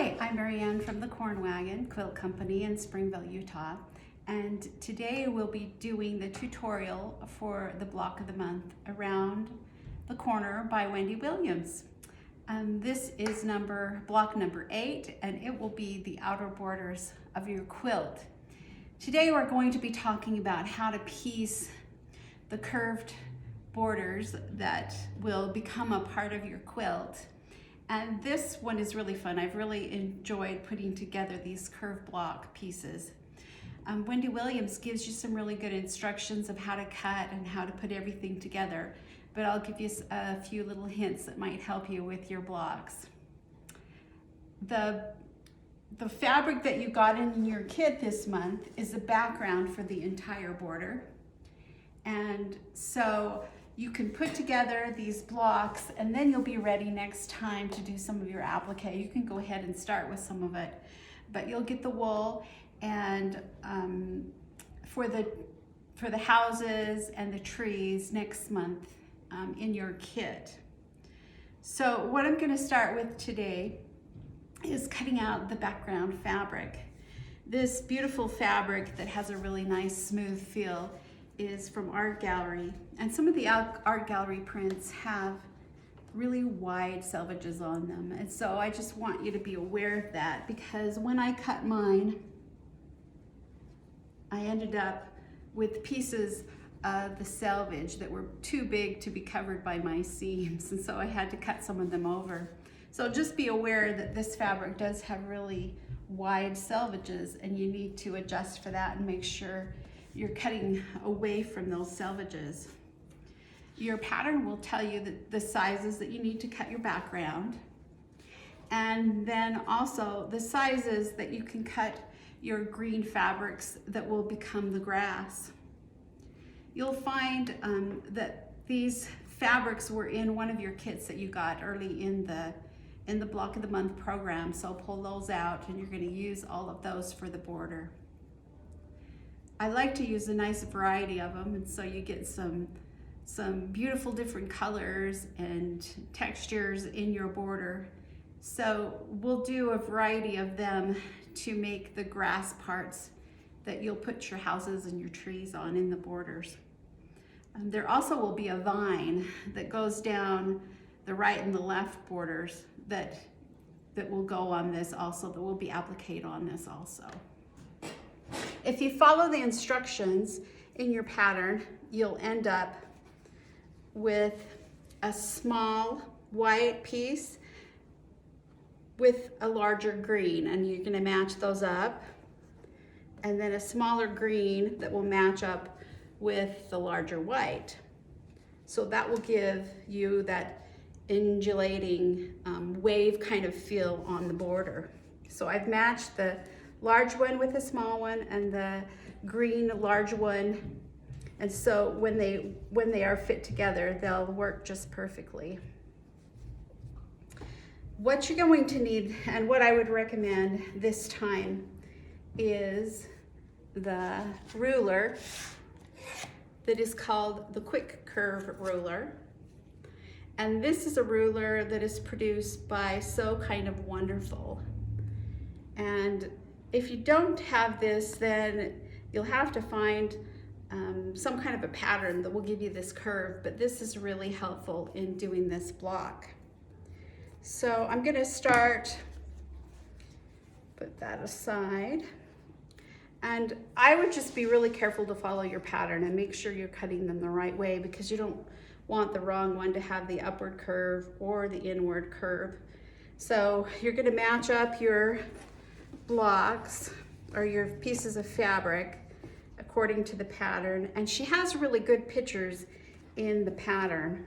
Hi, I'm Marianne from the Wagon Quilt Company in Springville, Utah. And today we'll be doing the tutorial for the block of the month, Around the Corner by Wendy Williams. This is block number 8, and it will be the outer borders of your quilt. Today we're going to be talking about how to piece the curved borders that will become a part of your quilt. And this one is really fun. I've really enjoyed putting together these curved block pieces. Wendy Williams gives you some really good instructions of how to cut and how to put everything together, but I'll give you a few little hints that might help you with your blocks. The fabric that you got in your kit this month is the background for the entire border. And so you can put together these blocks and then you'll be ready next time to do some of your applique. You can go ahead and start with some of it, but you'll get the wool and for the houses and the trees next month in your kit. So what I'm going to start with today is cutting out the background fabric. This beautiful fabric that has a really nice smooth feel is from Art Gallery, and some of the Art Gallery prints have really wide selvages on them, and so I just want you to be aware of that, because when I cut mine I ended up with pieces of the selvage that were too big to be covered by my seams, and so I had to cut some of them over. So just be aware that this fabric does have really wide selvages, and you need to adjust for that and make sure you're cutting away from those selvages. Your pattern will tell you the sizes that you need to cut your background, and then also the sizes that you can cut your green fabrics that will become the grass. You'll find that these fabrics were in one of your kits that you got early in the Block of the Month program, so pull those out and you're going to use all of those for the border. I like to use a nice variety of them, and so you get some beautiful different colors and textures in your border. So we'll do a variety of them to make the grass parts that you'll put your houses and your trees on in the borders. There also will be a vine that goes down the right and the left borders that will go on this also, that will be appliqued on this also. If you follow the instructions in your pattern, you'll end up with a small white piece with a larger green, and you're going to match those up, and then a smaller green that will match up with the larger white. So that will give you that undulating wave kind of feel on the border. So I've matched the large one with a small one and the green large one, and so when they are fit together, they'll work just perfectly. What you're going to need, and what I would recommend this time, is the ruler that is called the Quick Curve ruler. And this is a ruler that is produced by So Kind of Wonderful. And if you don't have this, then you'll have to find some kind of a pattern that will give you this curve, but this is really helpful in doing this block. So I'm going to start, put that aside, and I would just be really careful to follow your pattern and make sure you're cutting them the right way, because you don't want the wrong one to have the upward curve or the inward curve. So you're going to match up your blocks or your pieces of fabric according to the pattern, and she has really good pictures in the pattern.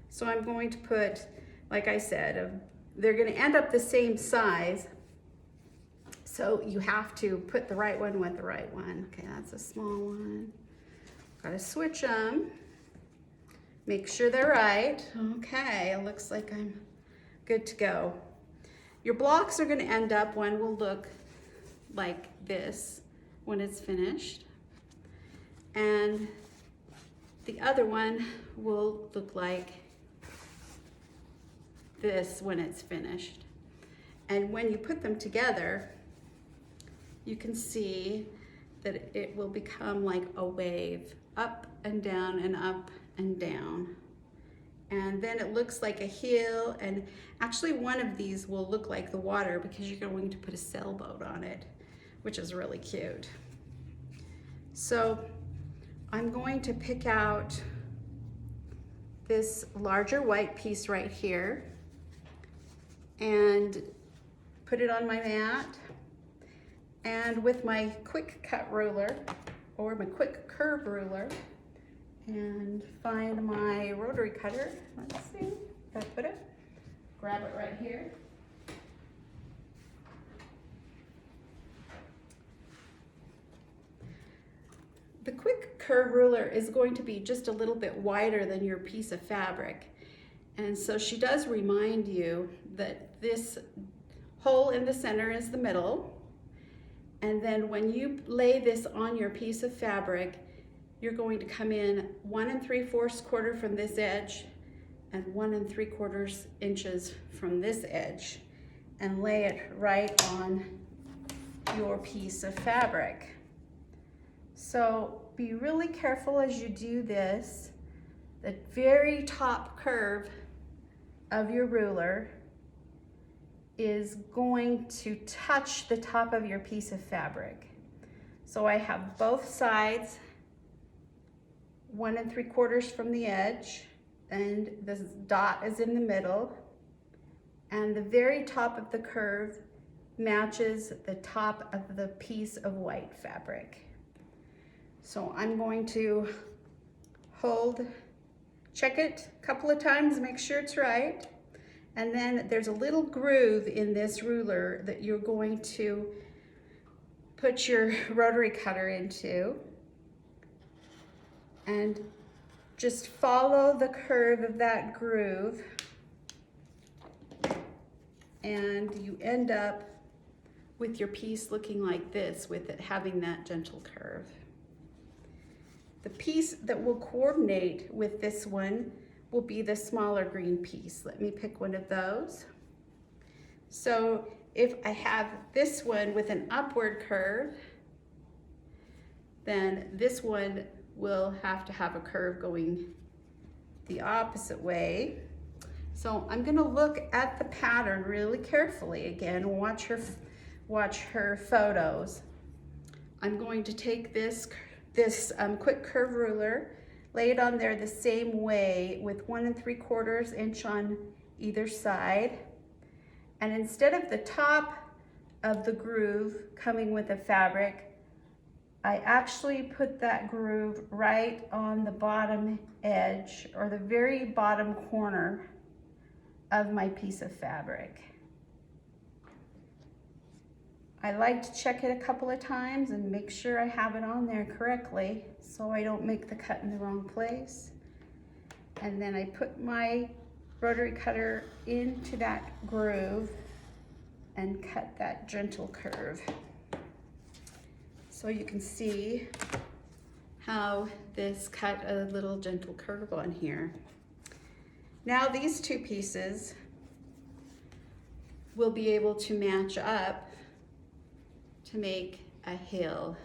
So I'm going to put, like I said, they're going to end up the same size, so you have to put the right one with the right one. Okay, that's a small one. Got to switch them, make sure they're right. Okay, it looks like I'm good to go. Your blocks are going to end up, one will look like this when it's finished, and the other one will look like this when it's finished. And when you put them together, you can see that it will become like a wave, up and down and up and down. And then it looks like a hill, and actually one of these will look like the water because you're going to put a sailboat on it, which is really cute. So I'm going to pick out this larger white piece right here and put it on my mat. And with my quick cut ruler or my quick curve ruler, and find my rotary cutter. Let's see, I put it, grab it right here. The quick curve ruler is going to be just a little bit wider than your piece of fabric. And so she does remind you that this hole in the center is the middle. And then when you lay this on your piece of fabric, you're going to come in 1 3/4 quarter from this edge and 1 3/4 inches from this edge, and lay it right on your piece of fabric. So be really careful as you do this. The very top curve of your ruler is going to touch the top of your piece of fabric. So I have both sides 1 3/4 from the edge, and this dot is in the middle, and the very top of the curve matches the top of the piece of white fabric. So I'm going to check it a couple of times, make sure it's right. And then there's a little groove in this ruler that you're going to put your rotary cutter into, and just follow the curve of that groove, and you end up with your piece looking like this, with it having that gentle curve. The piece that will coordinate with this one will be the smaller green piece. Let me pick one of those. So if I have this one with an upward curve, then this one will have to have a curve going the opposite way. So I'm gonna look at the pattern really carefully again, watch her photos. I'm going to take this quick curve ruler, lay it on there the same way with 1 3/4 inch on either side. And instead of the top of the groove coming with the fabric, I actually put that groove right on the bottom edge, or the very bottom corner of my piece of fabric. I like to check it a couple of times and make sure I have it on there correctly so I don't make the cut in the wrong place. And then I put my rotary cutter into that groove and cut that gentle curve. So you can see how this cut a little gentle curve on here. Now these two pieces will be able to match up to make a hill.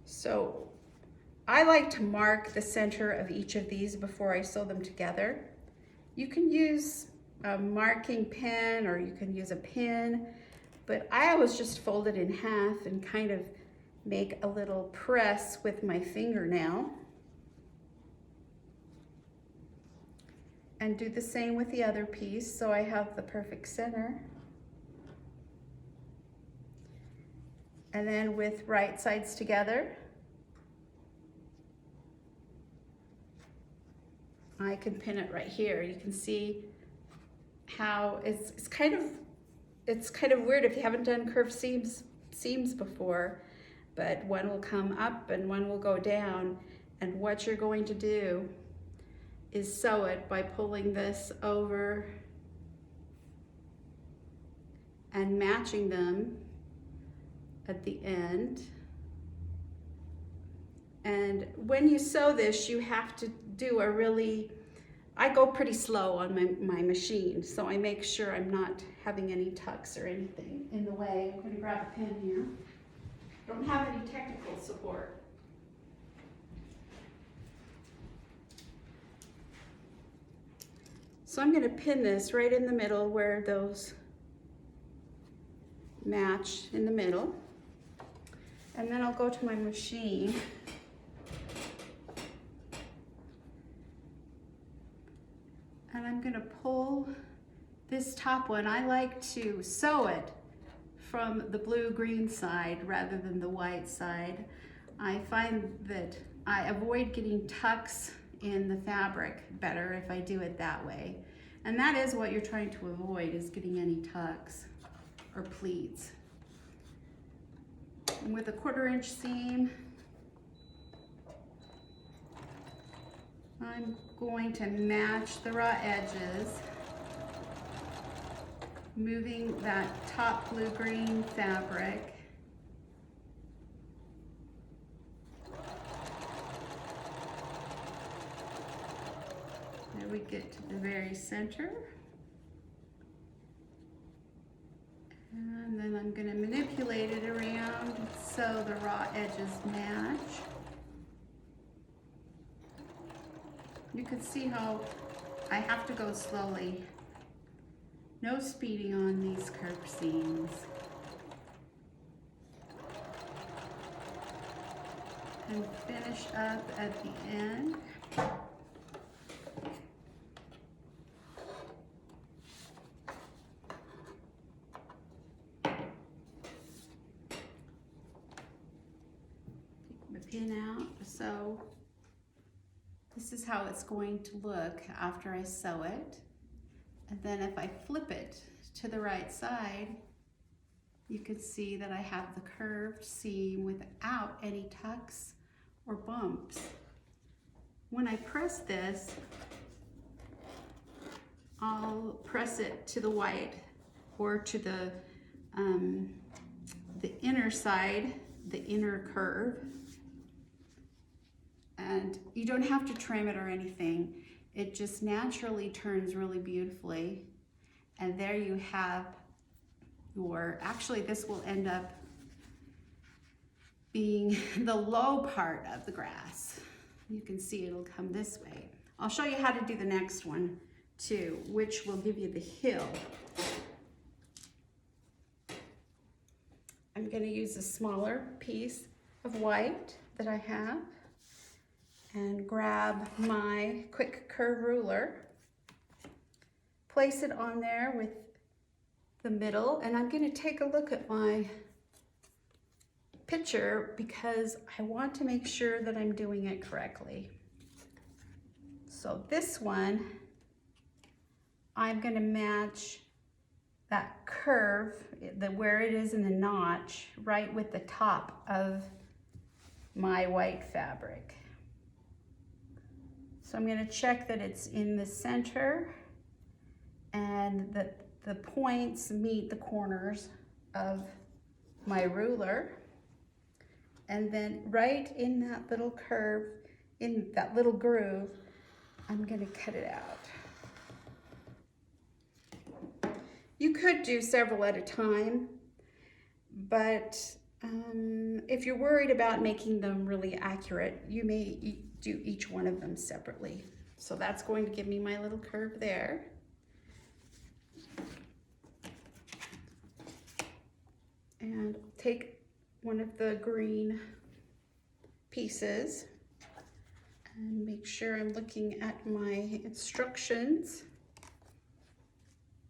So I like to mark the center of each of these before I sew them together. You can use a marking pen or you can use a pin, but I always just fold it in half and kind of make a little press with my fingernail. And do the same with the other piece so I have the perfect center. And then with right sides together, I can pin it right here. You can see how it's kind of weird if you haven't done curved seams before, but one will come up and one will go down, and what you're going to do is sew it by pulling this over and matching them at the end. And when you sew this, you have to do a really I go pretty slow on my machine, so I make sure I'm not having any tucks or anything in the way. I'm going to grab a pen here. Don't have any technical support. So I'm going to pin this right in the middle where those match in the middle. And then I'll go to my machine. And I'm going to pull this top one. I like to sew it from the blue-green side rather than the white side. I find that I avoid getting tucks in the fabric better if I do it that way. And that is what you're trying to avoid, is getting any tucks or pleats. And with a 1/4 inch seam, I'm going to match the raw edges, moving that top blue-green fabric. There we get to the very center. And then I'm going to manipulate it around so the raw edges match. You can see how I have to go slowly. No speeding on these curve seams. And finish up at the end. Take my pin out. So this is how it's going to look after I sew it. And then if I flip it to the right side, you can see that I have the curved seam without any tucks or bumps. When I press this, I'll press it to the white or to the inner side, the inner curve. And you don't have to trim it or anything. It just naturally turns really beautifully. And there you have your, actually this will end up being the low part of the grass. You can see it'll come this way. I'll show you how to do the next one too, which will give you the hill. I'm going to use a smaller piece of white that I have and grab my quick curve ruler, place it on there with the middle, and I'm going to take a look at my picture because I want to make sure that I'm doing it correctly. So this one, I'm going to match that curve, where it is in the notch, right with the top of my white fabric. So I'm going to check that it's in the center and that the points meet the corners of my ruler. And then right in that little curve, in that little groove, I'm going to cut it out. You could do several at a time, but if you're worried about making them really accurate, you may do each one of them separately. So that's going to give me my little curve there. And take one of the green pieces and make sure I'm looking at my instructions.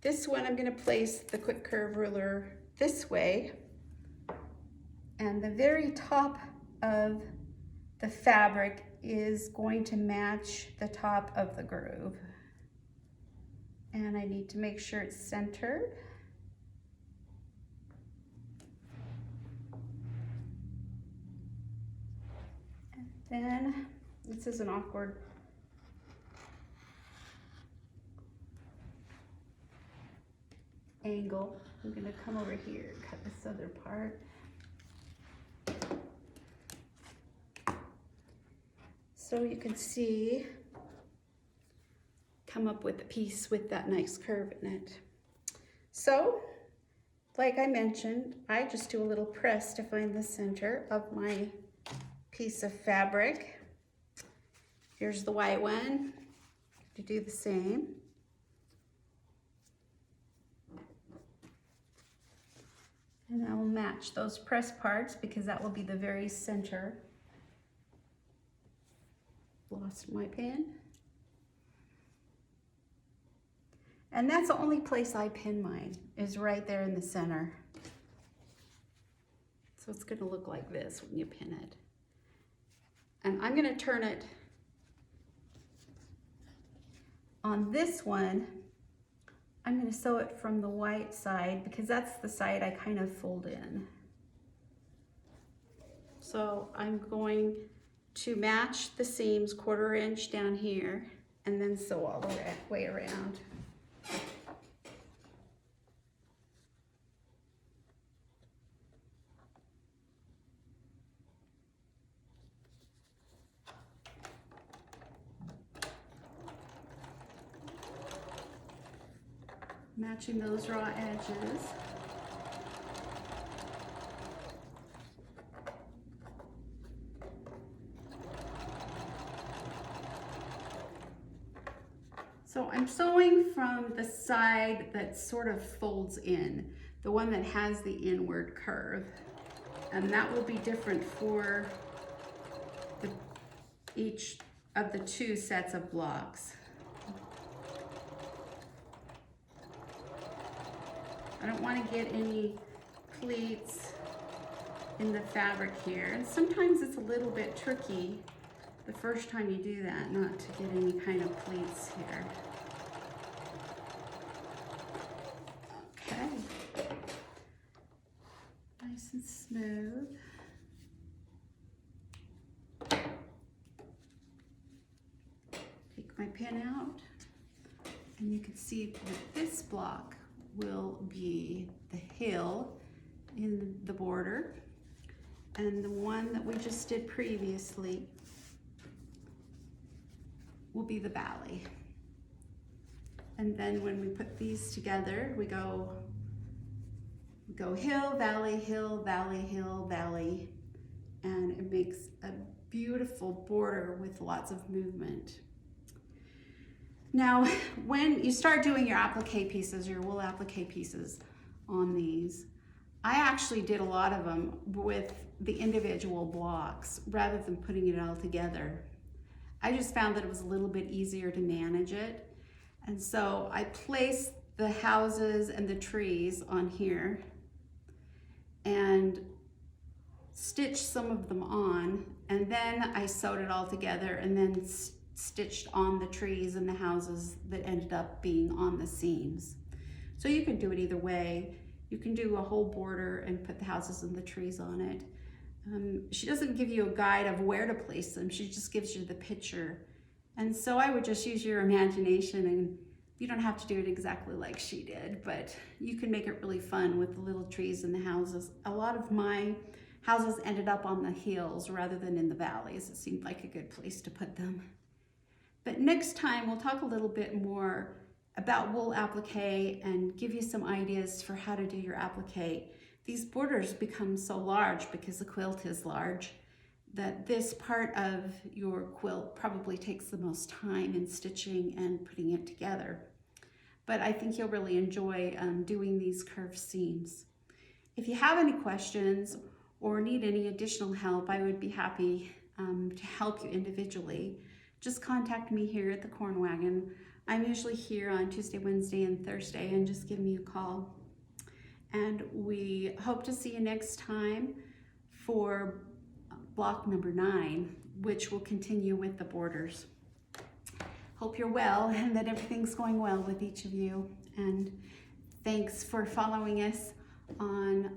This one I'm going to place the quick curve ruler this way, and the very top of the fabric is going to match the top of the groove. And I need to make sure it's centered. And then, this is an awkward angle. I'm going to come over here and cut this other part. So you can see come up with a piece with that nice curve in it. So, like I mentioned, I just do a little press to find the center of my piece of fabric. Here's the white one, to do the same. And I will match those press parts because that will be the very center. Lost my pin. And that's the only place I pin mine, is right there in the center. So it's gonna look like this when you pin it. And I'm gonna turn it on this one. I'm gonna sew it from the white side because that's the side I kind of fold in. So I'm going to match the seams 1/4 inch down here and then sew all the way around. Matching those raw edges. So I'm sewing from the side that sort of folds in, the one that has the inward curve. And that will be different for each of the 2 sets of blocks. I don't want to get any pleats in the fabric here. And sometimes it's a little bit tricky the first time you do that, not to get any kind of pleats here. Okay. Nice and smooth. Take my pin out, and you can see that this block will be the hill in the border, and the one that we just did previously will be the valley. And then when we put these together, we go hill, valley, hill, valley, hill, valley, and it makes a beautiful border with lots of movement. Now, when you start doing your applique pieces, your wool applique pieces on these, I actually did a lot of them with the individual blocks rather than putting it all together. I just found that it was a little bit easier to manage it. And so I placed the houses and the trees on here and stitched some of them on, and then I sewed it all together and then stitched on the trees and the houses that ended up being on the seams. So you can do it either way. You can do a whole border and put the houses and the trees on it. She doesn't give you a guide of where to place them, she just gives you the picture. And so I would just use your imagination, and you don't have to do it exactly like she did, but you can make it really fun with the little trees and the houses. A lot of my houses ended up on the hills rather than in the valleys. It seemed like a good place to put them. But next time we'll talk a little bit more about wool applique and give you some ideas for how to do your applique. These borders become so large because the quilt is large that this part of your quilt probably takes the most time in stitching and putting it together. But I think you'll really enjoy doing these curved seams. If you have any questions or need any additional help, I would be happy to help you individually. Just contact me here at the Corn Wagon. I'm usually here on Tuesday, Wednesday, and Thursday, and just give me a call. And we hope to see you next time for block number 9, which will continue with the borders. Hope you're well and that everything's going well with each of you. And thanks for following us on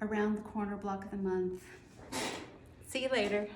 Around the Corner Block of the Month. See you later.